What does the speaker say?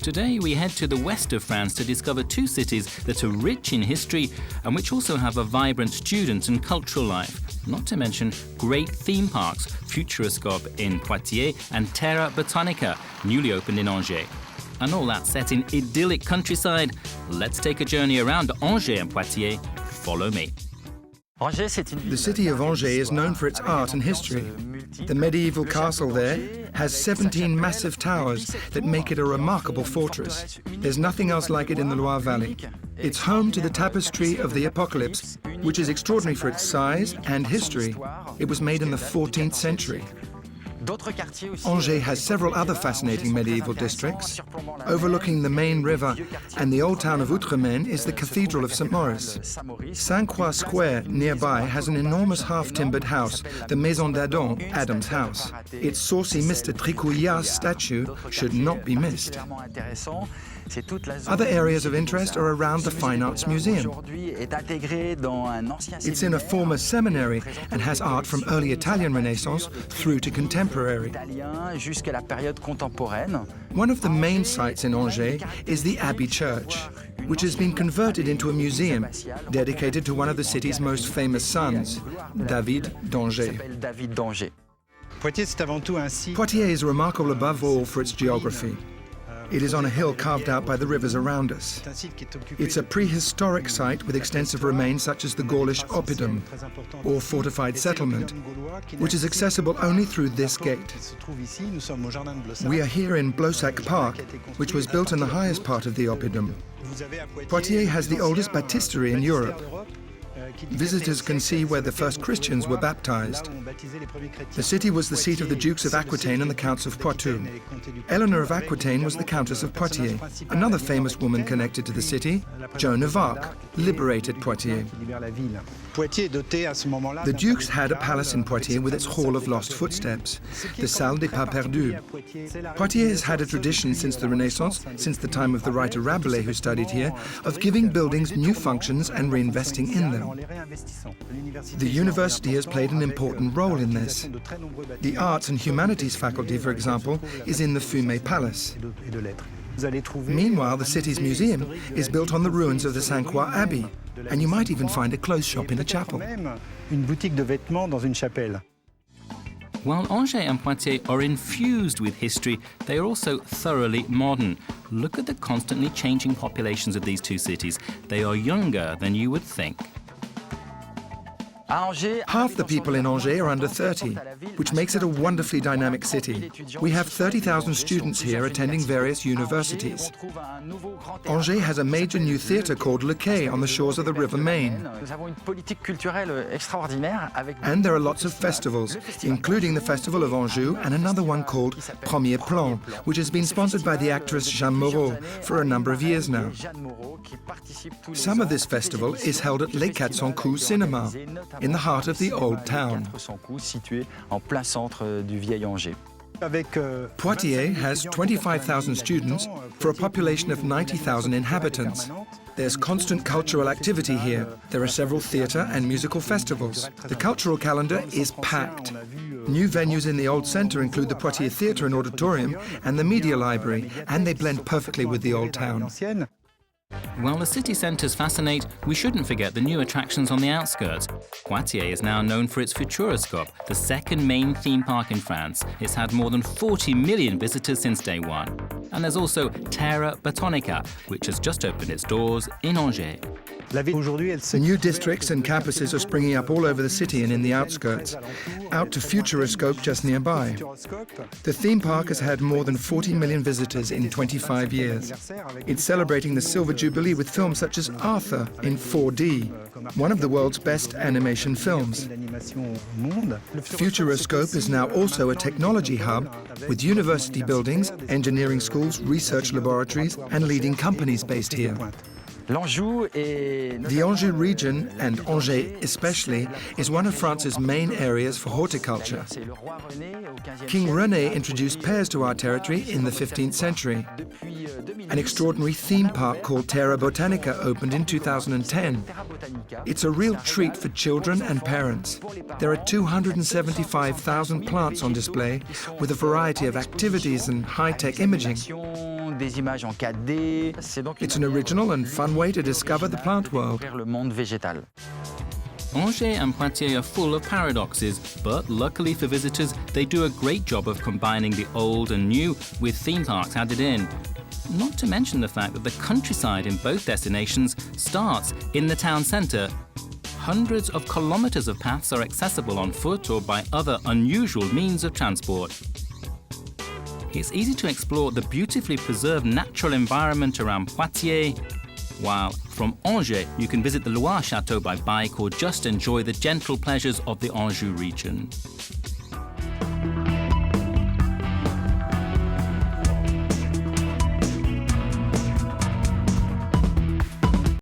Today we head to the west of France to discover two cities that are rich in history and which also have a vibrant student and cultural life, not to mention great theme parks, Futuroscope in Poitiers and Terra Botanica, newly opened in Angers. And all that set in idyllic countryside. Let's take a journey around Angers and Poitiers. Follow me. The city of Angers is known for its art and history. The medieval castle there has 17 massive towers that make it a remarkable fortress. There's nothing else like it in the Loire Valley. It's home to the tapestry of the Apocalypse, which is extraordinary for its size and history. It was made in the 14th century. Angers has several other fascinating medieval districts. Overlooking the Main River and the old town of Outremer is the Cathedral of St. Maurice. Sainte-Croix Square nearby has an enormous half-timbered house, the Maison d'Adam, Adam's house. Its saucy Mr. Tricouillat statue should not be missed. Other areas of interest are around the Fine Arts Museum. It's in a former seminary and has art from early Italian Renaissance through to contemporary. One of the main sites in Angers is the Abbey Church, which has been converted into a museum dedicated to one of the city's most famous sons, David d'Angers. Poitiers is remarkable above all for its geography. It is on a hill carved out by the rivers around us. It's a prehistoric site with extensive remains such as the Gaulish oppidum, or fortified settlement, which is accessible only through this gate. We are here in Blossac Park, which was built in the highest part of the oppidum. Poitiers has the oldest baptistery in Europe. Visitors can see where the first Christians were baptized. The city was the seat of the Dukes of Aquitaine and the Counts of Poitou. Eleanor of Aquitaine was the Countess of Poitiers. Another famous woman connected to the city, Joan of Arc, liberated Poitiers. The Dukes had a palace in Poitiers with its Hall of Lost Footsteps, the Salle des Pas Perdus. Poitiers has had a tradition since the Renaissance, since the time of the writer Rabelais who studied here, of giving buildings new functions and reinvesting in them. The university has played an important role in this. The Arts and Humanities faculty, for example, is in the Fumé Palace. Meanwhile, the city's museum is built on the ruins of the Sainte-Croix Abbey, and you might even find a clothes shop in a chapel. While Angers and Poitiers are infused with history, they are also thoroughly modern. Look at the constantly changing populations of these two cities. They are younger than you would think. Half the people in Angers are under 30, which makes it a wonderfully dynamic city. We have 30,000 students here attending various universities. Angers has a major new theatre called Le Quai on the shores of the River Main. And there are lots of festivals, including the Festival of Anjou and another one called Premier Plan, which has been sponsored by the actress Jeanne Moreau for a number of years now. Some of this festival is held at Les 400 Coups Cinema, in the heart of the old town. Poitiers has 25,000 students for a population of 90,000 inhabitants. There's constant cultural activity here. There are several theatre and musical festivals. The cultural calendar is packed. New venues in the old centre include the Poitiers Theatre and Auditorium and the Media Library, and they blend perfectly with the old town. While the city centres fascinate, we shouldn't forget the new attractions on the outskirts. Poitiers is now known for its Futuroscope, the second main theme park in France. It's had more than 40 million visitors since day one. And there's also Terra Botanica, which has just opened its doors in Angers. New districts and campuses are springing up all over the city and in the outskirts, out to Futuroscope just nearby. The theme park has had more than 40 million visitors in 25 years. It's celebrating the Silver Jubilee with films such as Arthur in 4D, one of the world's best animation films. Futuroscope is now also a technology hub with university buildings, engineering schools, research laboratories, and leading companies based here. The Anjou region, and Angers especially, is one of France's main areas for horticulture. King René introduced pears to our territory in the 15th century. An extraordinary theme park called Terra Botanica opened in 2010. It's a real treat for children and parents. There are 275,000 plants on display with a variety of activities and high-tech imaging. It's an original and fun way to discover the plant world. Angers and Poitiers are full of paradoxes, but luckily for visitors, they do a great job of combining the old and new with theme parks added in. Not to mention the fact that the countryside in both destinations starts in the town centre. Hundreds of kilometres of paths are accessible on foot or by other unusual means of transport. It's easy to explore the beautifully preserved natural environment around Poitiers, while from Angers you can visit the Loire Chateau by bike or just enjoy the gentle pleasures of the Anjou region.